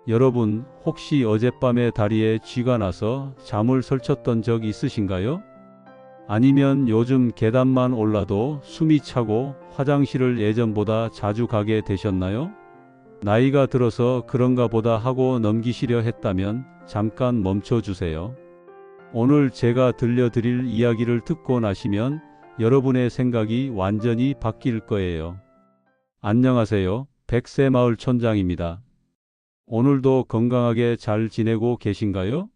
여러분, 혹시 어젯밤에 다리에 쥐가 나서 잠을 설쳤던 적 있으신가요? 아니면 요즘 계단만 올라도 숨이 차고 화장실을 예전보다 자주 가게 되셨나요? 나이가 들어서 그런가 보다 하고 넘기시려 했다면 잠깐 멈춰 주세요. 오늘 제가 들려드릴 이야기를 듣고 나시면 여러분의 생각이 완전히 바뀔 거예요. 안녕하세요. 백세마을 촌장입니다. 오늘도 건강하게 잘 지내고 계신가요?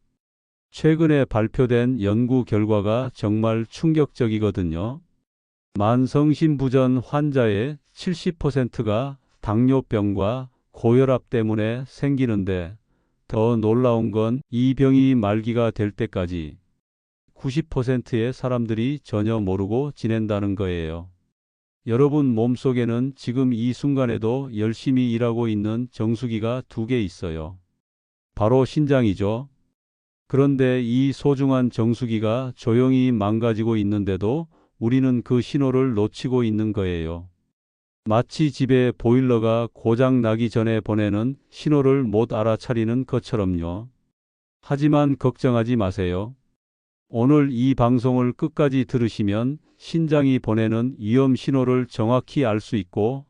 최근에 발표된 연구 결과가 정말 충격적이거든요. 만성심부전 환자의 70%가 당뇨병과 고혈압 때문에 생기는데, 더 놀라운 건 이 병이 말기가 될 때까지 90%의 사람들이 전혀 모르고 지낸다는 거예요. 여러분 몸속에는 지금 이 순간에도 열심히 일하고 있는 정수기가 두 개 있어요. 바로 신장이죠. 그런데 이 소중한 정수기가 조용히 망가지고 있는데도 우리는 그 신호를 놓치고 있는 거예요. 마치 집에 보일러가 고장 나기 전에 보내는 신호를 못 알아차리는 것처럼요. 하지만 걱정하지 마세요. 오늘 이 방송을 끝까지 들으시면 신장이 보내는 위험 신호를 정확히 알 수 있고,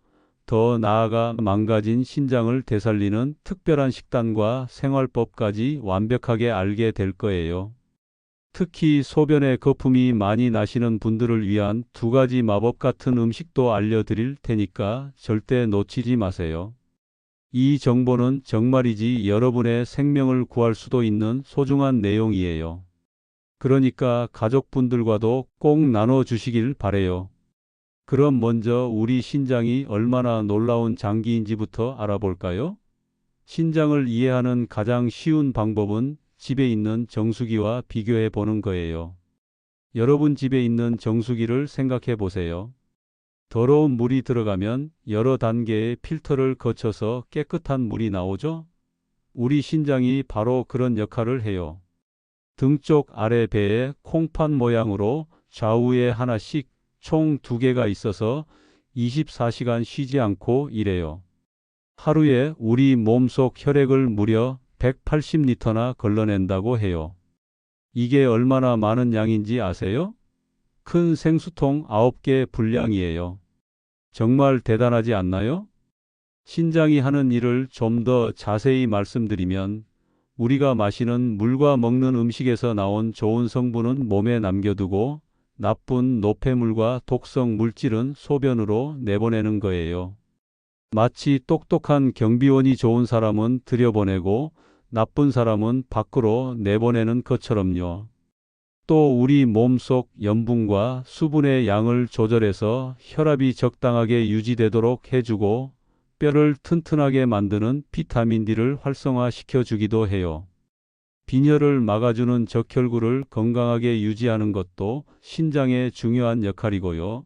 더 나아가 망가진 신장을 되살리는 특별한 식단과 생활법까지 완벽하게 알게 될 거예요. 특히 소변에 거품이 많이 나시는 분들을 위한 두 가지 마법 같은 음식도 알려드릴 테니까 절대 놓치지 마세요. 이 정보는 정말이지 여러분의 생명을 구할 수도 있는 소중한 내용이에요. 그러니까 가족분들과도 꼭 나눠주시길 바래요. 그럼 먼저 우리 신장이 얼마나 놀라운 장기인지부터 알아볼까요? 신장을 이해하는 가장 쉬운 방법은 집에 있는 정수기와 비교해 보는 거예요. 여러분 집에 있는 정수기를 생각해 보세요. 더러운 물이 들어가면 여러 단계의 필터를 거쳐서 깨끗한 물이 나오죠? 우리 신장이 바로 그런 역할을 해요. 등 쪽 아래 배에 콩팥 모양으로 좌우에 하나씩 총 2개가 있어서 24시간 쉬지 않고 일해요. 하루에 우리 몸속 혈액을 무려 180리터나 걸러낸다고 해요. 이게 얼마나 많은 양인지 아세요? 큰 생수통 9개 분량이에요. 정말 대단하지 않나요? 신장이 하는 일을 좀 더 자세히 말씀드리면, 우리가 마시는 물과 먹는 음식에서 나온 좋은 성분은 몸에 남겨두고 나쁜 노폐물과 독성 물질은 소변으로 내보내는 거예요. 마치 똑똑한 경비원이 좋은 사람은 들여보내고 나쁜 사람은 밖으로 내보내는 것처럼요. 또 우리 몸속 염분과 수분의 양을 조절해서 혈압이 적당하게 유지되도록 해주고 뼈를 튼튼하게 만드는 비타민 D를 활성화시켜 주기도 해요. 빈혈을 막아주는 적혈구를 건강하게 유지하는 것도 신장의 중요한 역할이고요.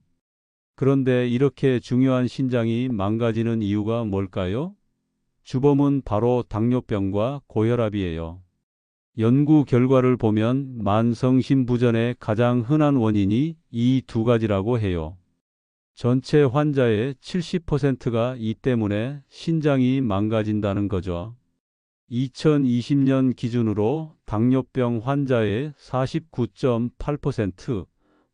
그런데 이렇게 중요한 신장이 망가지는 이유가 뭘까요? 주범은 바로 당뇨병과 고혈압이에요. 연구 결과를 보면 만성심부전의 가장 흔한 원인이 이 두 가지라고 해요. 전체 환자의 70%가 이 때문에 신장이 망가진다는 거죠. 2020년 기준으로 당뇨병 환자의 49.8%,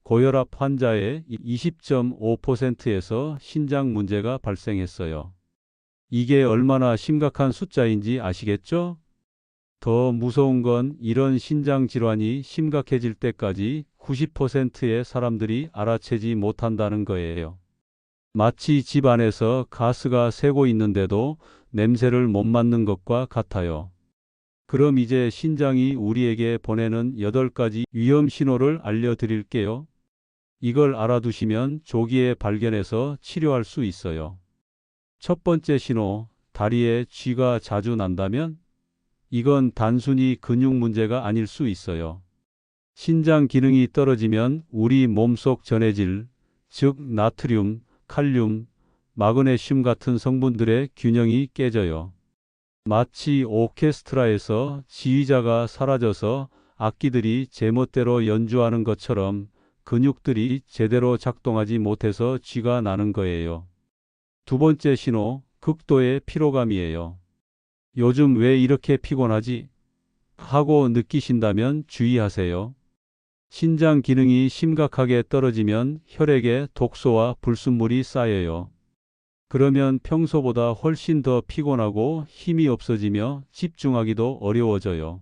고혈압 환자의 20.5%에서 신장 문제가 발생했어요. 이게 얼마나 심각한 숫자인지 아시겠죠? 더 무서운 건 이런 신장 질환이 심각해질 때까지 90%의 사람들이 알아채지 못한다는 거예요. 마치 집 안에서 가스가 새고 있는데도 냄새를 못 맡는 것과 같아요. 그럼 이제 신장이 우리에게 보내는 8가지 위험 신호를 알려드릴게요. 이걸 알아두시면 조기에 발견해서 치료할 수 있어요. 첫 번째 신호, 다리에 쥐가 자주 난다면? 이건 단순히 근육 문제가 아닐 수 있어요. 신장 기능이 떨어지면 우리 몸속 전해질, 즉 나트륨, 칼륨, 마그네슘 같은 성분들의 균형이 깨져요. 마치 오케스트라에서 지휘자가 사라져서 악기들이 제멋대로 연주하는 것처럼 근육들이 제대로 작동하지 못해서 쥐가 나는 거예요. 두 번째 신호, 극도의 피로감이에요. 요즘 왜 이렇게 피곤하지? 하고 느끼신다면 주의하세요. 신장 기능이 심각하게 떨어지면 혈액에 독소와 불순물이 쌓여요. 그러면 평소보다 훨씬 더 피곤하고 힘이 없어지며 집중하기도 어려워져요.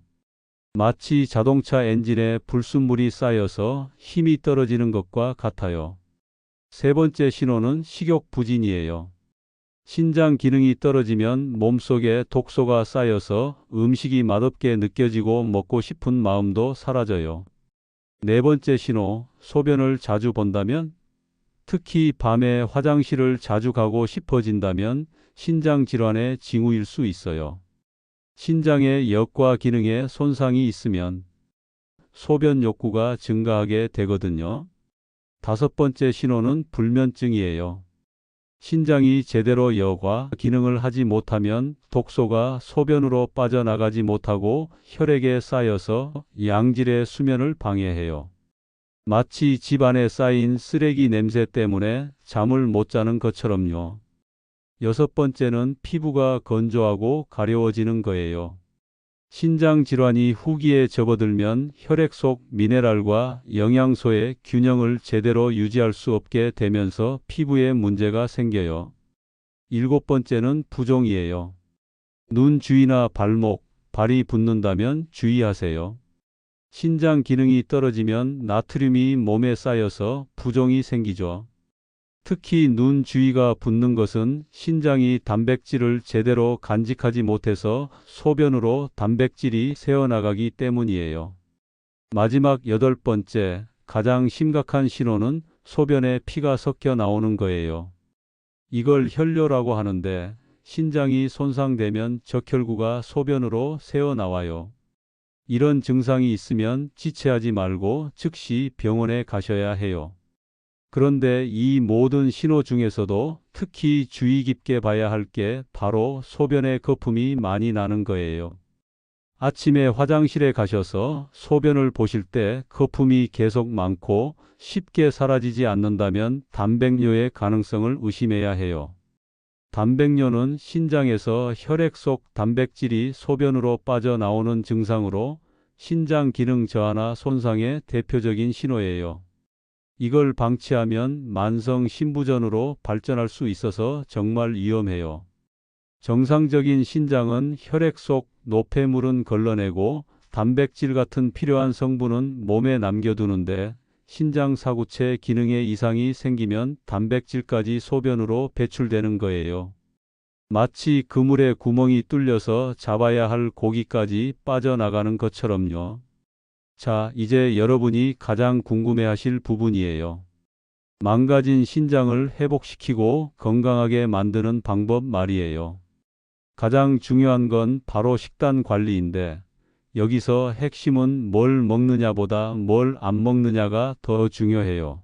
마치 자동차 엔진에 불순물이 쌓여서 힘이 떨어지는 것과 같아요. 세 번째 신호는 식욕 부진이에요. 신장 기능이 떨어지면 몸속에 독소가 쌓여서 음식이 맛없게 느껴지고 먹고 싶은 마음도 사라져요. 네 번째 신호, 소변을 자주 본다면, 특히 밤에 화장실을 자주 가고 싶어진다면 신장 질환의 징후일 수 있어요. 신장의 역과 기능에 손상이 있으면 소변 욕구가 증가하게 되거든요. 다섯 번째 신호는 불면증이에요. 신장이 제대로 역과 기능을 하지 못하면 독소가 소변으로 빠져나가지 못하고 혈액에 쌓여서 양질의 수면을 방해해요. 마치 집안에 쌓인 쓰레기 냄새 때문에 잠을 못 자는 것처럼요. 여섯 번째는 피부가 건조하고 가려워지는 거예요. 신장 질환이 후기에 접어들면 혈액 속 미네랄과 영양소의 균형을 제대로 유지할 수 없게 되면서 피부에 문제가 생겨요. 일곱 번째는 부종이에요. 눈 주위나 발목, 발이 붓는다면 주의하세요. 신장 기능이 떨어지면 나트륨이 몸에 쌓여서 부종이 생기죠. 특히 눈 주위가 붓는 것은 신장이 단백질을 제대로 간직하지 못해서 소변으로 단백질이 새어나가기 때문이에요. 마지막 여덟 번째, 가장 심각한 신호는 소변에 피가 섞여 나오는 거예요. 이걸 혈뇨라고 하는데 신장이 손상되면 적혈구가 소변으로 새어나와요. 이런 증상이 있으면 지체하지 말고 즉시 병원에 가셔야 해요. 그런데 이 모든 신호 중에서도 특히 주의 깊게 봐야 할 게 바로 소변에 거품이 많이 나는 거예요. 아침에 화장실에 가셔서 소변을 보실 때 거품이 계속 많고 쉽게 사라지지 않는다면 단백뇨의 가능성을 의심해야 해요. 단백뇨는 신장에서 혈액 속 단백질이 소변으로 빠져나오는 증상으로 신장 기능 저하나 손상의 대표적인 신호예요. 이걸 방치하면 만성 신부전으로 발전할 수 있어서 정말 위험해요. 정상적인 신장은 혈액 속 노폐물은 걸러내고 단백질 같은 필요한 성분은 몸에 남겨두는데 신장 사구체 기능에 이상이 생기면 단백질까지 소변으로 배출되는 거예요. 마치 그물에 구멍이 뚫려서 잡아야 할 고기까지 빠져나가는 것처럼요. 자, 이제 여러분이 가장 궁금해하실 부분이에요. 망가진 신장을 회복시키고 건강하게 만드는 방법 말이에요. 가장 중요한 건 바로 식단 관리인데 여기서 핵심은 뭘 먹느냐보다 뭘 안 먹느냐가 더 중요해요.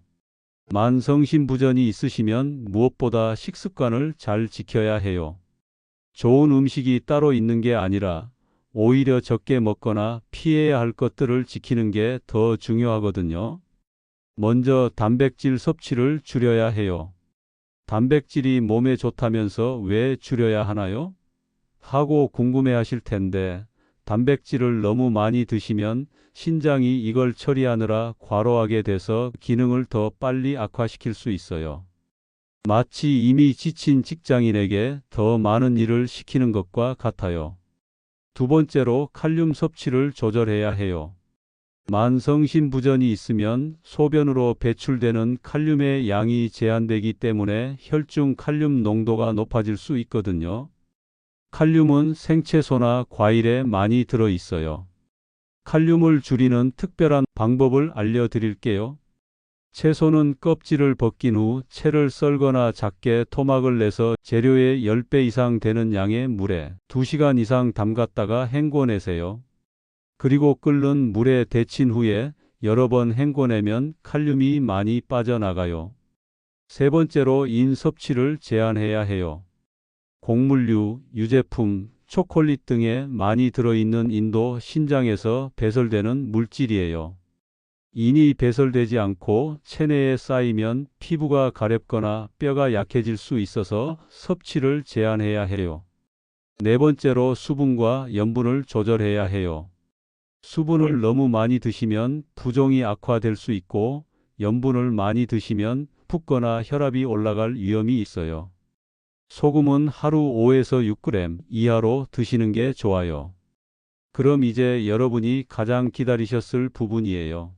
만성신부전이 있으시면 무엇보다 식습관을 잘 지켜야 해요. 좋은 음식이 따로 있는 게 아니라 오히려 적게 먹거나 피해야 할 것들을 지키는 게 더 중요하거든요. 먼저 단백질 섭취를 줄여야 해요. 단백질이 몸에 좋다면서 왜 줄여야 하나요? 하고 궁금해하실 텐데 단백질을 너무 많이 드시면 신장이 이걸 처리하느라 과로하게 돼서 기능을 더 빨리 악화시킬 수 있어요. 마치 이미 지친 직장인에게 더 많은 일을 시키는 것과 같아요. 두 번째로 칼륨 섭취를 조절해야 해요. 만성신부전이 있으면 소변으로 배출되는 칼륨의 양이 제한되기 때문에 혈중 칼륨 농도가 높아질 수 있거든요. 칼륨은 생채소나 과일에 많이 들어 있어요. 칼륨을 줄이는 특별한 방법을 알려드릴게요. 채소는 껍질을 벗긴 후 채를 썰거나 작게 토막을 내서 재료의 10배 이상 되는 양의 물에 2시간 이상 담갔다가 헹궈내세요. 그리고 끓는 물에 데친 후에 여러 번 헹궈내면 칼륨이 많이 빠져나가요. 세 번째로 인 섭취를 제한해야 해요. 곡물류, 유제품, 초콜릿 등에 많이 들어있는 인도 신장에서 배설되는 물질이에요. 인이 배설되지 않고 체내에 쌓이면 피부가 가렵거나 뼈가 약해질 수 있어서 섭취를 제한해야 해요. 네 번째로 수분과 염분을 조절해야 해요. 수분을 너무 많이 드시면 부종이 악화될 수 있고 염분을 많이 드시면 붓거나 혈압이 올라갈 위험이 있어요. 소금은 하루 5에서 6g 이하로 드시는 게 좋아요. 그럼 이제 여러분이 가장 기다리셨을 부분이에요.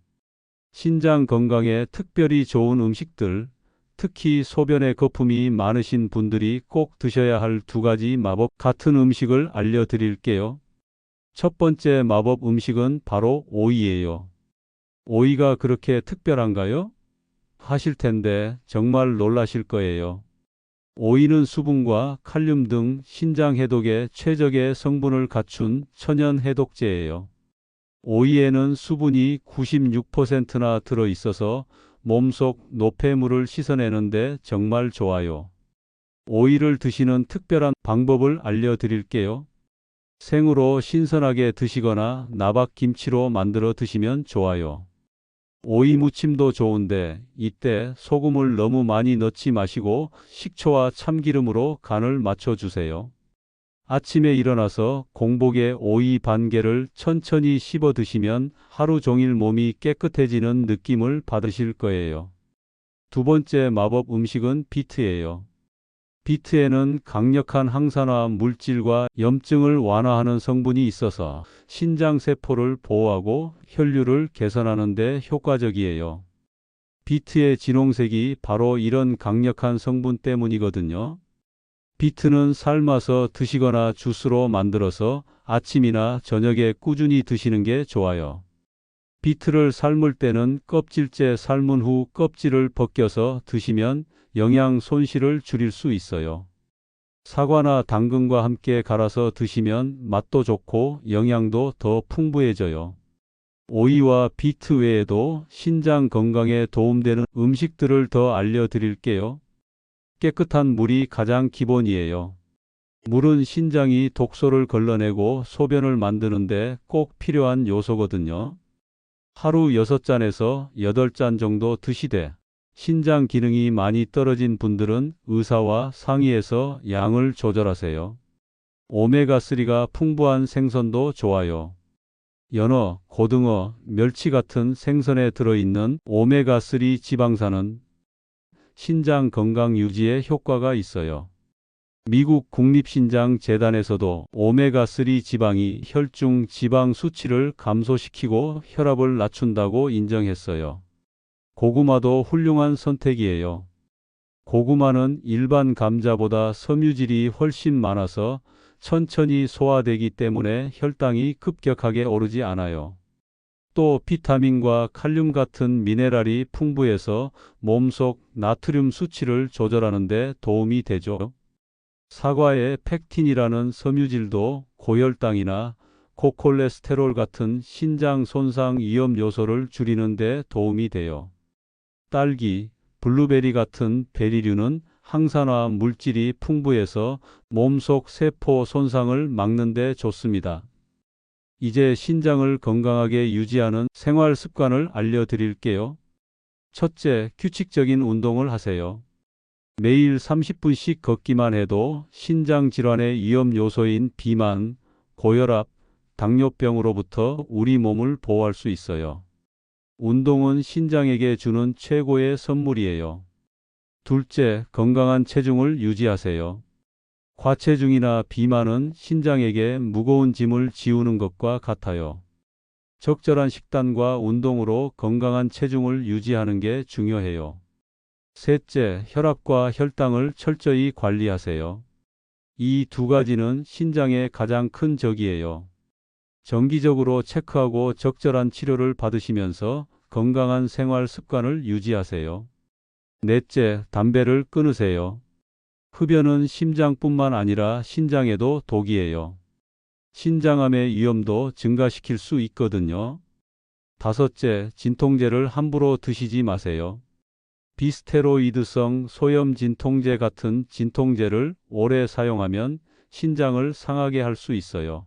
신장 건강에 특별히 좋은 음식들, 특히 소변에 거품이 많으신 분들이 꼭 드셔야 할 두 가지 마법 같은 음식을 알려드릴게요. 첫 번째 마법 음식은 바로 오이예요. 오이가 그렇게 특별한가요? 하실 텐데 정말 놀라실 거예요. 오이는 수분과 칼륨 등 신장 해독에 최적의 성분을 갖춘 천연 해독제예요. 오이에는 수분이 96%나 들어 있어서 몸속 노폐물을 씻어내는데 정말 좋아요. 오이를 드시는 특별한 방법을 알려드릴게요. 생으로 신선하게 드시거나 나박김치로 만들어 드시면 좋아요. 오이 무침도 좋은데 이때 소금을 너무 많이 넣지 마시고 식초와 참기름으로 간을 맞춰주세요. 아침에 일어나서 공복에 오이 반 개를 천천히 씹어 드시면 하루 종일 몸이 깨끗해지는 느낌을 받으실 거예요. 두 번째 마법 음식은 비트예요. 비트에는 강력한 항산화 물질과 염증을 완화하는 성분이 있어서 신장 세포를 보호하고 혈류를 개선하는 데 효과적이에요. 비트의 진홍색이 바로 이런 강력한 성분 때문이거든요. 비트는 삶아서 드시거나 주스로 만들어서 아침이나 저녁에 꾸준히 드시는 게 좋아요. 비트를 삶을 때는 껍질째 삶은 후 껍질을 벗겨서 드시면 영양 손실을 줄일 수 있어요. 사과나 당근과 함께 갈아서 드시면 맛도 좋고 영양도 더 풍부해져요. 오이와 비트 외에도 신장 건강에 도움되는 음식들을 더 알려드릴게요. 깨끗한 물이 가장 기본이에요. 물은 신장이 독소를 걸러내고 소변을 만드는데 꼭 필요한 요소거든요. 하루 6잔에서 8잔 정도 드시되 신장 기능이 많이 떨어진 분들은 의사와 상의해서 양을 조절하세요. 오메가3가 풍부한 생선도 좋아요. 연어, 고등어, 멸치 같은 생선에 들어있는 오메가3 지방산은 신장 건강 유지에 효과가 있어요. 미국 국립신장재단에서도 오메가3 지방이 혈중 지방 수치를 감소시키고 혈압을 낮춘다고 인정했어요. 고구마도 훌륭한 선택이에요. 고구마는 일반 감자보다 섬유질이 훨씬 많아서 천천히 소화되기 때문에 혈당이 급격하게 오르지 않아요. 또 비타민과 칼륨 같은 미네랄이 풍부해서 몸속 나트륨 수치를 조절하는 데 도움이 되죠. 사과의 펙틴이라는 섬유질도 고혈당이나 고콜레스테롤 같은 신장 손상 위험 요소를 줄이는 데 도움이 돼요. 딸기, 블루베리 같은 베리류는 항산화 물질이 풍부해서 몸속 세포 손상을 막는 데 좋습니다. 이제 신장을 건강하게 유지하는 생활 습관을 알려드릴게요. 첫째, 규칙적인 운동을 하세요. 매일 30분씩 걷기만 해도 신장 질환의 위험 요소인 비만, 고혈압, 당뇨병으로부터 우리 몸을 보호할 수 있어요. 운동은 신장에게 주는 최고의 선물이에요. 둘째, 건강한 체중을 유지하세요. 과체중이나 비만은 신장에게 무거운 짐을 지우는 것과 같아요. 적절한 식단과 운동으로 건강한 체중을 유지하는 게 중요해요. 셋째, 혈압과 혈당을 철저히 관리하세요. 이 두 가지는 신장의 가장 큰 적이에요. 정기적으로 체크하고 적절한 치료를 받으시면서 건강한 생활 습관을 유지하세요. 넷째, 담배를 끊으세요. 흡연은 심장뿐만 아니라 신장에도 독이에요. 신장암의 위험도 증가시킬 수 있거든요. 다섯째, 진통제를 함부로 드시지 마세요. 비스테로이드성 소염 진통제 같은 진통제를 오래 사용하면 신장을 상하게 할 수 있어요.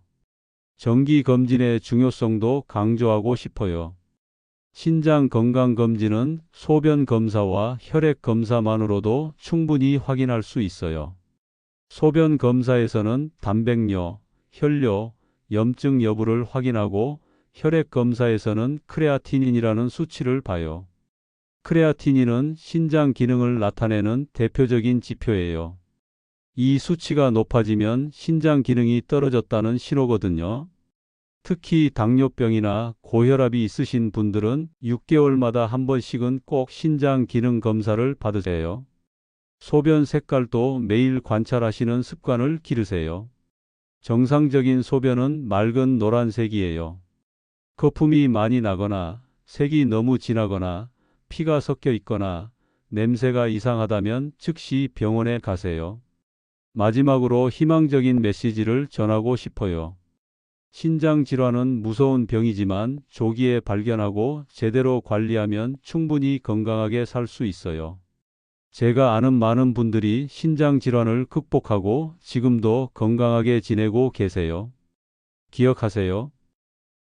정기 검진의 중요성도 강조하고 싶어요. 신장 건강 검진은 소변 검사와 혈액 검사만으로도 충분히 확인할 수 있어요. 소변 검사에서는 단백뇨, 혈뇨, 염증 여부를 확인하고 혈액 검사에서는 크레아티닌이라는 수치를 봐요. 크레아티닌은 신장 기능을 나타내는 대표적인 지표예요. 이 수치가 높아지면 신장 기능이 떨어졌다는 신호거든요. 특히 당뇨병이나 고혈압이 있으신 분들은 6개월마다 한 번씩은 꼭 신장 기능 검사를 받으세요. 소변 색깔도 매일 관찰하시는 습관을 기르세요. 정상적인 소변은 맑은 노란색이에요. 거품이 많이 나거나 색이 너무 진하거나 피가 섞여 있거나 냄새가 이상하다면 즉시 병원에 가세요. 마지막으로 희망적인 메시지를 전하고 싶어요. 신장 질환은 무서운 병이지만 조기에 발견하고 제대로 관리하면 충분히 건강하게 살 수 있어요. 제가 아는 많은 분들이 신장 질환을 극복하고 지금도 건강하게 지내고 계세요. 기억하세요.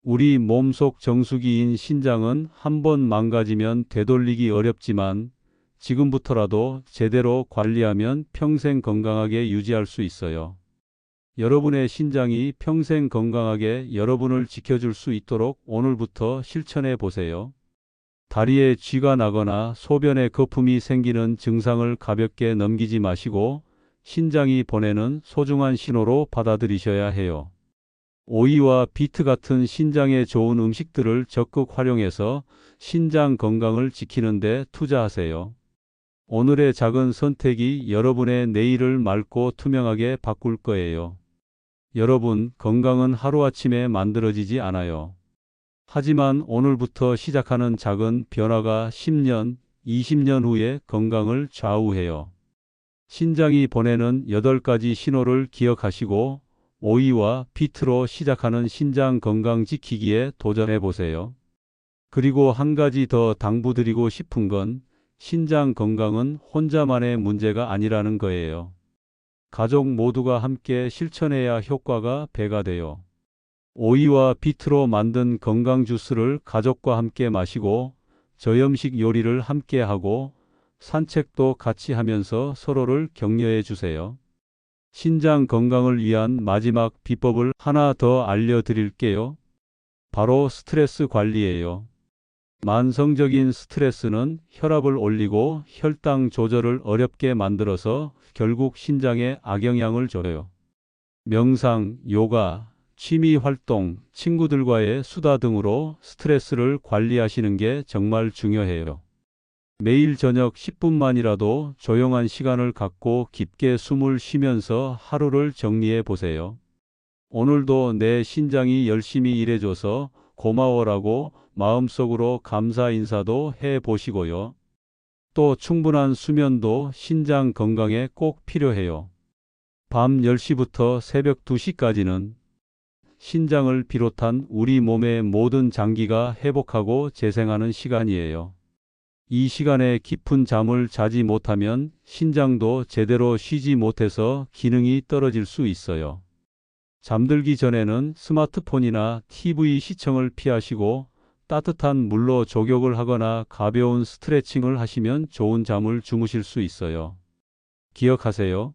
우리 몸속 정수기인 신장은 한번 망가지면 되돌리기 어렵지만 지금부터라도 제대로 관리하면 평생 건강하게 유지할 수 있어요. 여러분의 신장이 평생 건강하게 여러분을 지켜줄 수 있도록 오늘부터 실천해 보세요. 다리에 쥐가 나거나 소변에 거품이 생기는 증상을 가볍게 넘기지 마시고 신장이 보내는 소중한 신호로 받아들이셔야 해요. 오이와 비트 같은 신장에 좋은 음식들을 적극 활용해서 신장 건강을 지키는 데 투자하세요. 오늘의 작은 선택이 여러분의 내일을 맑고 투명하게 바꿀 거예요. 여러분, 건강은 하루아침에 만들어지지 않아요. 하지만 오늘부터 시작하는 작은 변화가 10년, 20년 후의 건강을 좌우해요. 신장이 보내는 8가지 신호를 기억하시고 오이와 비트로 시작하는 신장 건강 지키기에 도전해 보세요. 그리고 한 가지 더 당부드리고 싶은 건 신장 건강은 혼자만의 문제가 아니라는 거예요. 가족 모두가 함께 실천해야 효과가 배가 돼요. 오이와 비트로 만든 건강 주스를 가족과 함께 마시고 저염식 요리를 함께 하고 산책도 같이 하면서 서로를 격려해 주세요. 신장 건강을 위한 마지막 비법을 하나 더 알려드릴게요. 바로 스트레스 관리예요. 만성적인 스트레스는 혈압을 올리고 혈당 조절을 어렵게 만들어서 결국 신장에 악영향을 줘요. 명상, 요가, 취미 활동, 친구들과의 수다 등으로 스트레스를 관리하시는 게 정말 중요해요. 매일 저녁 10분만이라도 조용한 시간을 갖고 깊게 숨을 쉬면서 하루를 정리해 보세요. 오늘도 내 신장이 열심히 일해줘서 고마워라고 마음속으로 감사 인사도 해 보시고요. 또 충분한 수면도 신장 건강에 꼭 필요해요. 밤 10시부터 새벽 2시까지는 신장을 비롯한 우리 몸의 모든 장기가 회복하고 재생하는 시간이에요. 이 시간에 깊은 잠을 자지 못하면 신장도 제대로 쉬지 못해서 기능이 떨어질 수 있어요. 잠들기 전에는 스마트폰이나 TV 시청을 피하시고 따뜻한 물로 족욕을 하거나 가벼운 스트레칭을 하시면 좋은 잠을 주무실 수 있어요. 기억하세요.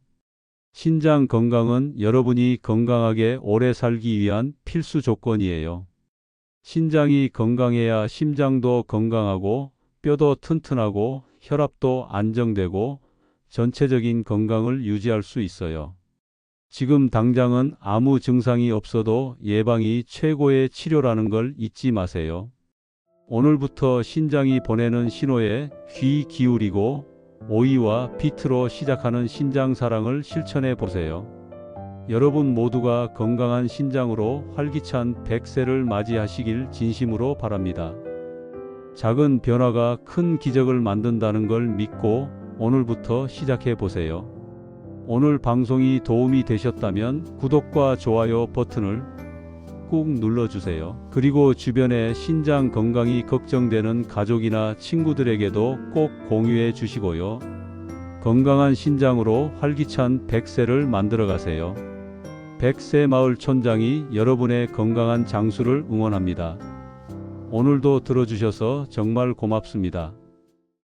신장 건강은 여러분이 건강하게 오래 살기 위한 필수 조건이에요. 신장이 건강해야 심장도 건강하고 뼈도 튼튼하고 혈압도 안정되고 전체적인 건강을 유지할 수 있어요. 지금 당장은 아무 증상이 없어도 예방이 최고의 치료라는 걸 잊지 마세요. 오늘부터 신장이 보내는 신호에 귀 기울이고 오이와 비트로 시작하는 신장 사랑을 실천해 보세요. 여러분 모두가 건강한 신장으로 활기찬 100세를 맞이하시길 진심으로 바랍니다. 작은 변화가 큰 기적을 만든다는 걸 믿고 오늘부터 시작해 보세요. 오늘 방송이 도움이 되셨다면 구독과 좋아요 버튼을 꾹 눌러주세요. 그리고 주변에 신장 건강이 걱정되는 가족이나 친구들에게도 꼭 공유해 주시고요. 건강한 신장으로 활기찬 100세를 만들어 가세요. 100세 마을 촌장이 여러분의 건강한 장수를 응원합니다. 오늘도 들어주셔서 정말 고맙습니다.